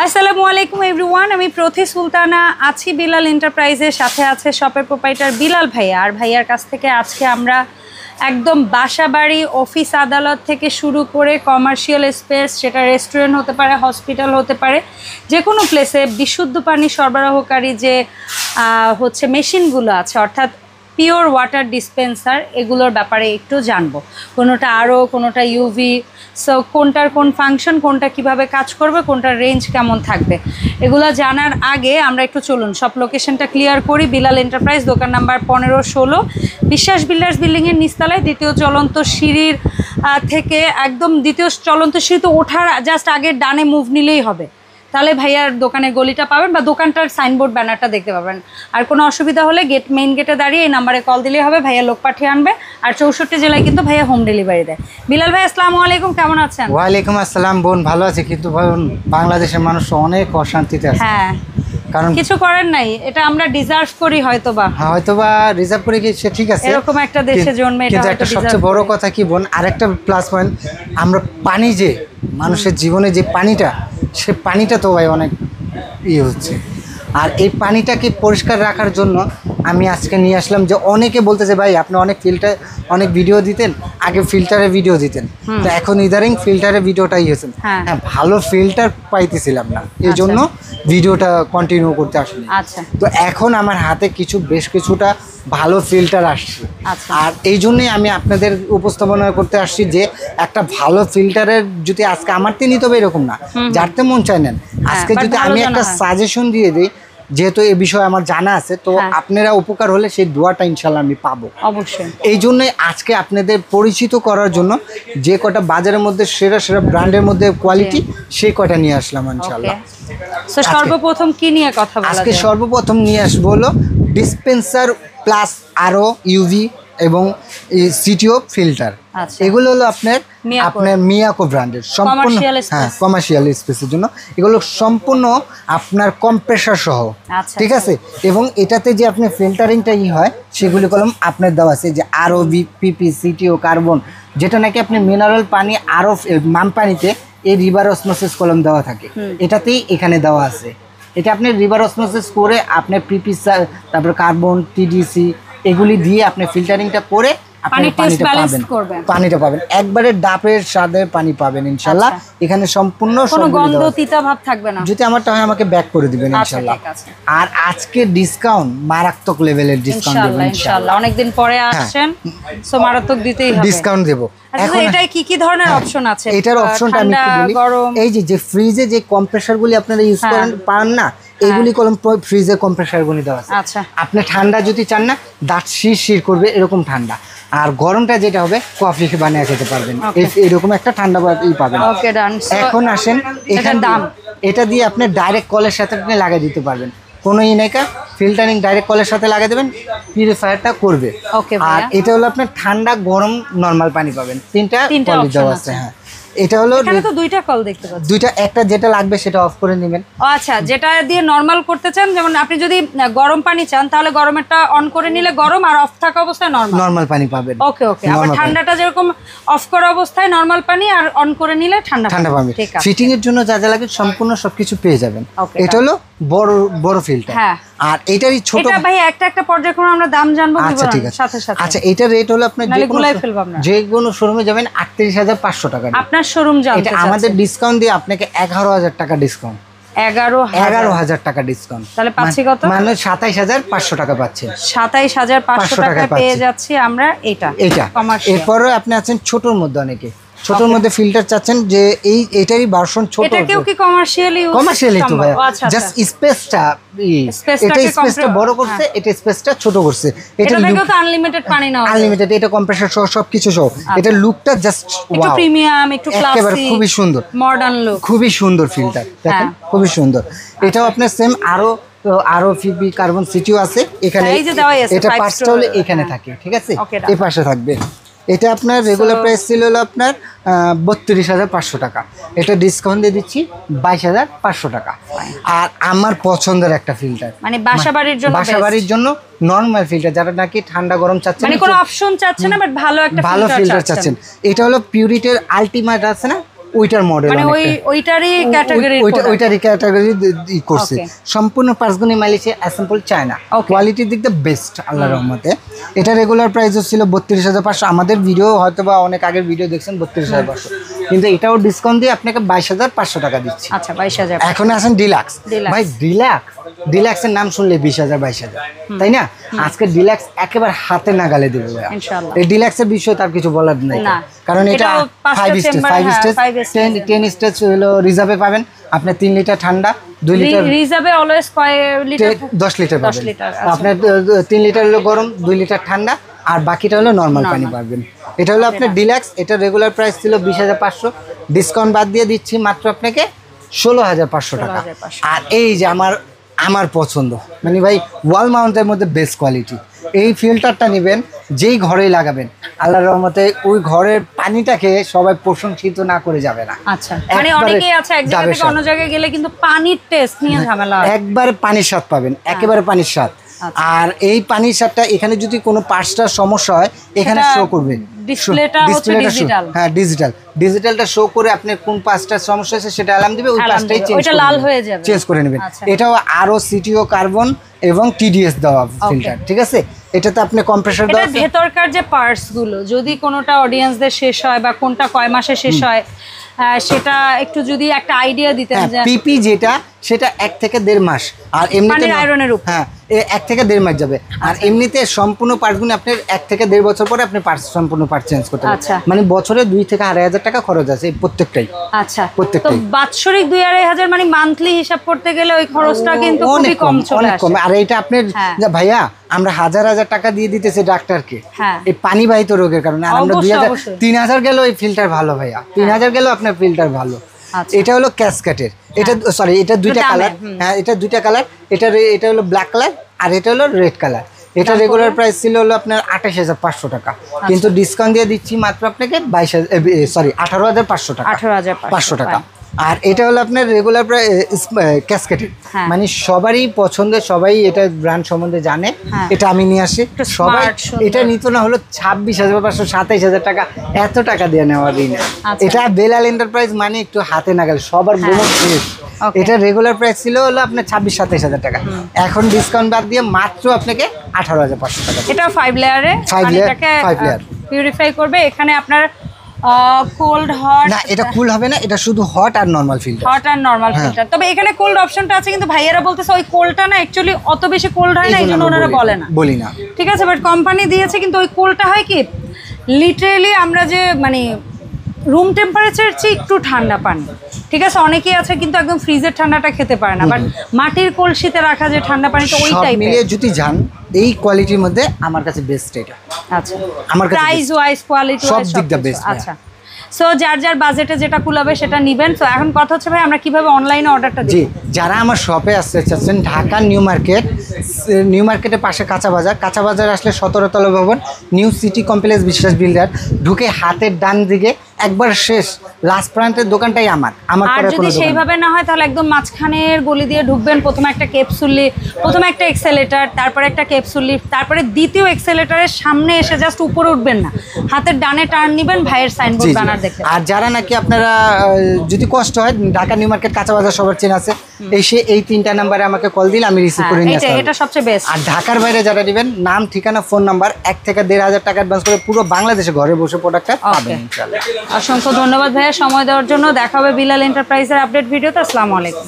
আসসালামু আলাইকুম এভরিওয়ান, আমি প্রথি সুলতানা আছি বিলাল এন্টারপ্রাইজের সাথে আছে শপের প্রোপাইটার বিলাল ভাইয়া। আর ভাইয়ার কাছ থেকে আজকে আমরা একদম বাসাবাড়ি, অফিস আদালত থেকে শুরু করে কমার্শিয়াল স্পেস, সেটা রেস্টুরেন্ট হতে পারে, হসপিটাল হতে পারে, যে কোনো প্লেসে বিশুদ্ধ পানি সরবরাহকারী যে মেশিনগুলো আছে, অর্থাৎ পিওর ওয়াটার ডিসপেন্সার, এগুলোর ব্যাপারে একটু জানবো। কোনোটা আরও, কোনোটা ইউভি, সো কোনটার কোন ফাংশন, কোনটা কিভাবে কাজ করবে, কোনটার রেঞ্জ কেমন থাকবে, এগুলো জানার আগে আমরা একটু চলুন সব লোকেশনটা ক্লিয়ার করি। বিলাল এন্টারপ্রাইজ, দোকান নাম্বার 15-16, বিশ্বাস বিল্ডার্স বিল্ডিংয়ের নিচতলায়, দ্বিতীয় চলন্ত সিঁড়ির থেকে একদম দ্বিতীয় চলন্ত সিঁড়িতে ওঠার জাস্ট আগের ডানে মুভ নিলেই হবে, তাহলে ভাইয়ার দোকানের গলিটা পাবেন বা দোকানটার সাইনবোর্ড ব্যানারটা দেখতে পাবেন। আর কোনো অসুবিধা হলে মেইন গেটে দাঁড়িয়ে এই নাম্বারে কল দিলেই হবে, ভাইয়া লোক পাঠিয়ে আনবে। আর 64 জেলায় কিন্তু ভাইয়া হোম ডেলিভারি দেয়। বিলাল ভাই, আসসালামু আলাইকুম, কেমন আছেন? ওয়ালাইকুম আসসালাম বোন, ভালো আছে, কিন্তু বাংলাদেশের মানুষ অনেক অশান্তিতে আছে। হ্যাঁ, কারণ কিছু করেন নাই, এটা আমরা ডিজার্ভ করি হয়তোবা রিজার্ভ করে কি সে ঠিক আছে, এরকম একটা দেশে জন্মে। কিন্তু একটা সবচেয়ে বড় কথা কি বোন, আরেকটা প্লাস পয়েন্ট, আমরা পানি যে মানুষের জীবনে যে পানিটা, সে পানিটা তো ভাই অনেক হচ্ছে। আর এই পানিটাকে পরিষ্কার রাখার জন্য আমি আজকে নিয়ে আসলাম, যে অনেকে বলতেছে ভাই আপনি অনেক ভিডিও দিতেন, আগে ফিল্টারে ভিডিও দিতেন, তো এখন ইদারিং ফিল্টারে ভিডিওটাই হয়েছেন। হ্যাঁ, ভালো ফিল্টার পাইতেছিলাম না, এই জন্য ভিডিওটা কন্টিনিউ করতে আসলে। তো এখন আমার হাতে বেশ কিছুটা ভালো ফিল্টার আসছে, আর এই জন্যই আমি আপনাদের উপস্থাপনা করতে আসছি যে একটা ভালো ফিল্টারের যদি আজকে আমারতে নিতে হবে এরকম না, যারতে মন চায় নেন। আজকে যদি আমি একটা সাজেশন দিয়ে দিই, যেহেতু এই বিষয়ে আমার জানা আছে, তো আপনারা উপকার হলে সেই দোয়াটা ইনশাল্লাহ আমি পাবো অবশ্যই। এই জন্যই আজকে আপনাদের পরিচিত করার জন্য যে কটা বাজারের মধ্যে সেরা ব্র্যান্ডের মধ্যে কোয়ালিটি, সেই কটা নিয়ে আসলাম ইনশাল্লাহ। সর্বপ্রথম কি নিয়ে কথা বলা আজকে সর্বপ্রথম নিয়ে আসবো হলো ডিসপেন্সার প্লাস আরও ইউভি এবং সিটিও ফিল্টার। এগুলো হলো আপনার মিয়াকো ব্র্যান্ডের সম্পূর্ণ, হ্যাঁ, কমার্শিয়াল স্পেসের জন্য। এগুলো সম্পূর্ণ আপনার কম্প্রেসার সহ, ঠিক আছে। এবং এটাতে যে আপনার ফিল্টারিংটা হয়, সেগুলি কলম আপনার দেওয়া আছে, যে আরও পিপি, সিটিও, কার্বন, যেটা নাকি আপনি মিনারেল পানি, আরও মাম পানিতে এই রিভার অসমোসিস কলম দেওয়া থাকে, এটাতেই এখানে দেওয়া আছে। এটা আপনি রিভার অসমোসিস করে আপনার পিপি, তারপর কার্বন, টিডিসি, এগুলি দিয়ে আপনি ফিল্টারিংটা করে পানিটা পাবেন, একবারে ডাবের স্বাদের পানি পাবেন ইনশাল্লাহ। এখানে সম্পূর্ণ গন্ধ, তিতা ভাব থাকবে না। যদি আমারটা হয় আমাকে ব্যাক করে দিবেন ইনশাল্লাহ। আর আজকে ডিসকাউন্ট মারাত্মক লেভেলের ডিসকাউন্ট দেব ইনশাল্লাহ। অনেকদিন পরে আসছেন, সো মারাত্মক দিতেই হবে, ডিসকাউন্ট দেব। এখন এটাই কি ধরনের অপশন আছে? এটার অপশনটা আমি একটু বলি। এই যে ফ্রিজে যে কম্প্রেসারগুলি আপনারা ইউজ করেন পান না, এইগুলি কলম ফ্রিজে কম্প্রেসারগুলি দেওয়া আছে। আপনি ঠান্ডা যদি চান না, দাঁত শির করবে এরকম ঠান্ডা, আর গরমটা যেটা হবে কফি বানিয়ে খেতে পারবেন, এরকম একটা ঠান্ডা পাবেন। এখন আসেন, এখানে দাম, এটা দিয়ে আপনি ডাইরেক্ট কলের সাথে আপনি লাগিয়ে দিতে পারবেন, কোনো ইনেকা ফিল্টারিং ডাইরেক্ট কলের সাথে লাগিয়ে দেবেন, পিউরিফায়ারটা করবে। আর এটা হলো আপনার ঠান্ডা, গরম, নর্মাল পানি পাবেন, তিনটা কল দেওয়া আছে। হ্যাঁ, এটা হলো এখানে তো দুইটা কল দেখতে পাচ্ছি, দুইটা, একটা যেটা লাগবে সেটা অফ করে নেবেন। আচ্ছা, যেটা দিয়ে নরমাল করতে চান, যেমন আপনি যদি গরম পানি চান, তাহলে গরমেরটা অন করে নিলে গরম, আর অফ থাকা অবস্থায় নরমাল পানি পাবেন। ওকে। আবার ঠান্ডাটা যেরকম অফ করা অবস্থায় নরমাল পানি, আর অন করে নিলে ঠান্ডা পাবেন। ফিটিং এর জন্য যা যা লাগে সম্পূর্ণ সবকিছু পেয়ে যাবেন। এটা হলো বড় ফিল্টার। আর এটারই ছোট, এটা ভাই একটা পর্যায়ক্রমে আমরা দাম জানবো সাথে সাথে। আচ্ছা, এটা রেট হলো আপনার যে কোনো শোরুমে যাবেন 38,500 টাকা। আপনার শোরুম জানতে এটা আমাদের ডিসকাউন্ট দিয়ে আপনাকে 11,000 টাকা ডিসকাউন্ট। 11,000 টাকা ডিসকাউন্ট, তাহলে পাচ্ছি কত? মানে 27,500 টাকা পাচ্ছেন। 27,500 টাকা পেয়ে যাচ্ছি আমরা এটা। এরপরে আপনি আছেন ছোটর মধ্যে, অনেকে ছোটর মধ্যে ফিল্টার চাচ্ছেন, যে এটারই ভার্সন ছোট, এটাকেও কি কমার্শিয়ালি তো ভাই, জাস্ট স্পেসটা, এটা স্পেসটা বড় করছে, এটা স্পেসটা ছোট করছে। এটা দেখো তো আনলিমিটেড পানি না, আনলিমিটেড, এটা কম্প্রেসার সহ সবকিছু সহ, এটা লুকটা জাস্ট একটু প্রিমিয়াম, একটু ক্লাসি, একেবারে খুবই সুন্দর, মডার্ন লুক, খুবই সুন্দর ফিল্টার, দেখেন খুবই সুন্দর। এটাও আপনার সেম আরো পিপি, কার্বন, সিটিও আছে এখানে। এটা পাঁচটা হলে এখানে থাকে, ঠিক আছে, এই পাশে থাকবে। এটা আপনার রেগুলার প্রাইস ছিল হলো আপনার 32,500 টাকা, এটা ডিসকাউন্ট দিয়ে দিচ্ছি 22,500 টাকা। আর আমার পছন্দের একটা ফিল্টার, মানে বাসাবাড়ির জন্য নরমাল ফিল্টার, যারা নাকি ঠান্ডা গরম চাচ্ছেন, মানে কোনো অপশন চাচ্ছেন না, বাট ভালো ফিল্টার চাচ্ছেন, এটা হলো পিউরিটির আলটিমেট আছে না, ওইটার মডেল মানে ওইটারই ক্যাটাগরি ওইটারই ক্যাটাগরি করছে সম্পূর্ণ পাঁচগুনি মালিশে অ্যাসেম্বল চায়না কোয়ালিটির দিক দিয়ে বেস্ট আল্লাহর রহমতে এটা রেগুলার প্রাইস ছিল 32,500 আমাদের ভিডিও হয়তো বা অনেক আগের ভিডিও দেখছেন 32,500 কিন্তু এটাও ডিসকাউন্ট দিয়ে আপনাকে 22,500 টাকা দিচ্ছি আচ্ছা 22,000 এখন আসেন ডিলাক্স ভাই ডিলাক্সের নাম শুনলে 20,000 22,000 তাই না আজকে ডিলাক্স একেবারে হাতে নাগালে দেবে ইনশাআল্লাহ এই ডিলাক্সের বিষয়ে তার কিছু বলার নাই কারণ এটা 5 স্টেজ 10 স্টেজ হলো রিজার্ভে পাবেন আপনি 3 লিটার ঠান্ডা 2 লিটার রিজার্ভে অলওয়েজ কয় লিটার 10 লিটার পাবেন আপনার 3 লিটার হলো গরম 2 লিটার ঠান্ডা আর বাকিটা হলো নরমাল পানি পাবেন এটা হলো আপনার ডিলাক্স এটা রেগুলার প্রাইস ছিল 20,500 ডিসকাউন্ট বাদ দিয়ে দিচ্ছি মাত্র আপনাকে 16,500 টাকা আর এই যে আমার পছন্দ মানে ভাই ওয়াল মাউন্টের মধ্যে বেস্ট কোয়ালিটি এই ফিল্টারটা নেবেন যেই ঘরেই লাগাবেন আল্লাহর রহমতে ওই ঘরের পানিটাকে সবাই প্রশংসিত না করে যাবে না আচ্ছা মানে অনেকেই আছে এক জায়গা থেকে অন্য জায়গায় গেলে কিন্তু পানির টেস্ট নিয়ে ঝামেলা একবারে পানির স্বাদ পাবেন একেবারে পানির স্বাদ আর এই পানির স্বাদটা এখানে যদি কোনো পার্টসটার সমস্যা হয় এখানে শো করবে ডিসপ্লেটা হচ্ছে ডিজিটাল হ্যাঁ ডিজিটালটা শো করে আপনি কোন পাঁচটার সমস্যা আছে সেটা অ্যালার্ম দিবে ওই পাঁচটাই চেঞ্জ করে নেবেন এটাও আরও সিটিও কার্বন এবং টিডিএস দেওয়া ফিল্টার ঠিক আছে এটাতে আপনি কম্প্রেসার দেওয়া এটা ভেতরকার যে পার্টস গুলো যদি কোনোটা অডিয়েন্সদের শেষ হয় বা কোনটা কয় মাসে শেষ হয় সেটা একটু যদি একটা আইডিয়া দিতেন যে পিপি যেটা সেটা 1 থেকে 1.5 মাস আর এমনিতে আয়রনের উপর হ্যাঁ 1 থেকে 1.5 মাস যাবে আর এমনিতে সম্পূর্ণ পার্টসগুলো আপনি 1 থেকে 1.5 বছর পরে আপনি সম্পূর্ণ পার্ট চেঞ্জ করতে পারবেন মানে বছরে 2 থেকে 2,500 টাকা খরচ আছে প্রত্যেকটাই আচ্ছা তো বাৎসরিক 2,500 মানে মান্থলি হিসাব করতে গেলে ওই খরচটা কিন্তু খুবই কম চলে আসে আর এটা আপনার ভাইয়া আমরা হাজার টাকা দিয়ে দিতেছি ডাক্তারকে এই পানিবাহিত রোগের কারণে আর আমরা 3,000 গেল এই ফিল্টার ভালো ভাইয়া 3,000 গেল আপনার ফিল্টার ভালো এটা হলো ক্যাসকেটের এটা সরি এটা দুইটা কালার হ্যাঁ এটা দুইটা কালার এটা হলো ব্ল্যাক কালার আর এটা হলো রেড কালার এটা রেগুলার প্রাইস ছিল হলো আপনার 28,500 টাকা কিন্তু ডিসকাউন্ট দিয়ে দিচ্ছি মাত্র আপনাকে 18,500 টাকা 18,500 টাকা আর এটা হলো আপনার রেগুলার ক্যাসকেটেড মানে সবারই পছন্দের সবাই এটা ব্র্যান্ড সম্বন্ধে জানে এটা আমি নিয়ে আসি সবাই এটা নিত না হলো 26,500 27,000 টাকা এত টাকা দিয়ে নেওয়া দিই না এটা বেলাল এন্টারপ্রাইজ মানে একটু হাতে নাগাল সবার বোনাস শেষ এটা রেগুলার প্রাইস ছিল হলো আপনার 26-27,000 টাকা এখন ডিসকাউন্ট বাদ দিয়ে মাত্র আপনাকে 18,500 টাকা এটা 5 লেয়ারে পিউরিফাই করবে এখানে আপনার কোল্ড হট না এটা কুল হবে না এটা শুধু হট আর নরমাল ফিল্টার তবে এখানে কোল্ড অপশনটা আছে কিন্তু ভাইয়েরা বলতেছে ওই কোল্ডটা না অ্যাকচুয়ালি অত বেশি কোল্ড হয় না এইজন্য ওনারা বলি না ঠিক আছে বাট কোম্পানি দিয়েছে কিন্তু ওই কোল্ডটা হয় কি লিটারালি আমরা যে মানে রুম টেম্পারেচার চেয়ে একটু ঠান্ডা পানি ঠিক আছে অনেকেই আছে কিন্তু একদম ফ্রিজের ঠান্ডাটা খেতে পারে না বাট মাটির কলসিতে রাখা যে ঠান্ডা পানি তো ওই টাইপের মিলিয়ে যদি যান এই কোয়ালিটির মধ্যে আমার কাছে বেস্ট এটা আচ্ছা আমার কাছে প্রাইস ওয়াইজ কোয়ালিটি সব দিক দিয়ে বেস্ট আচ্ছা সো যার বাজেটে যেটা কুলাবে সেটা নেবেন তো এখন কথা হচ্ছে ভাই আমরা কিভাবে অনলাইনে অর্ডারটা দিই যারা আমার শপে আসতে চাচ্ছেন ঢাকা নিউ মার্কেটের পাশে কাঁচা বাজার আসলে 17 তলা ভবন নিউ সিটি কমপ্লেক্স বিশ্বাস বিল্ডার ঢুকে হাতের ডান দিকে একবার শেষ লাস্ট প্রান্তের দোকানটাই আমার আর যদি সেইভাবে না হয় তাহলে একদম মাঝখানের গলি দিয়ে ঢুকবেন প্রথমে একটা ক্যাপসুল লিফট প্রথমে একটা এক্সেলেটর তারপরে একটা ক্যাপসুল লিফট তারপরে দ্বিতীয় এক্সেলেটরের সামনে এসে জাস্ট উপরে উঠবেন না হাতের ডানে টার্ন নেবেন ভাইয়ের সাইনবোর্ড ব্যানার দেখে আর যারা নাকি আপনারা যদি কষ্ট হয় ঢাকা নিউ মার্কেট কাঁচা বাজার সবার চেনা আছে এসে এই 3টা নাম্বারে আমাকে কল দিলে আমি রিসিভ করে নিয়ে আসব এটা সবচেয়ে বেস্ট আর ঢাকার বাইরে যারা নেবেন নাম ঠিকানা ফোন নাম্বার 1 থেকে 1,500 টাকা অ্যাডভান্স করে পুরো বাংলাদেশে ঘরে বসে প্রোডাক্টটা পাবেন ইনশাআল্লাহ অসংখ্য ধন্যবাদ ভাইয়া সময় দেওয়ার জন্য দেখা হবে বিলাল এন্টারপ্রাইজের আপডেট ভিডিওতে আসসালামু আলাইকুম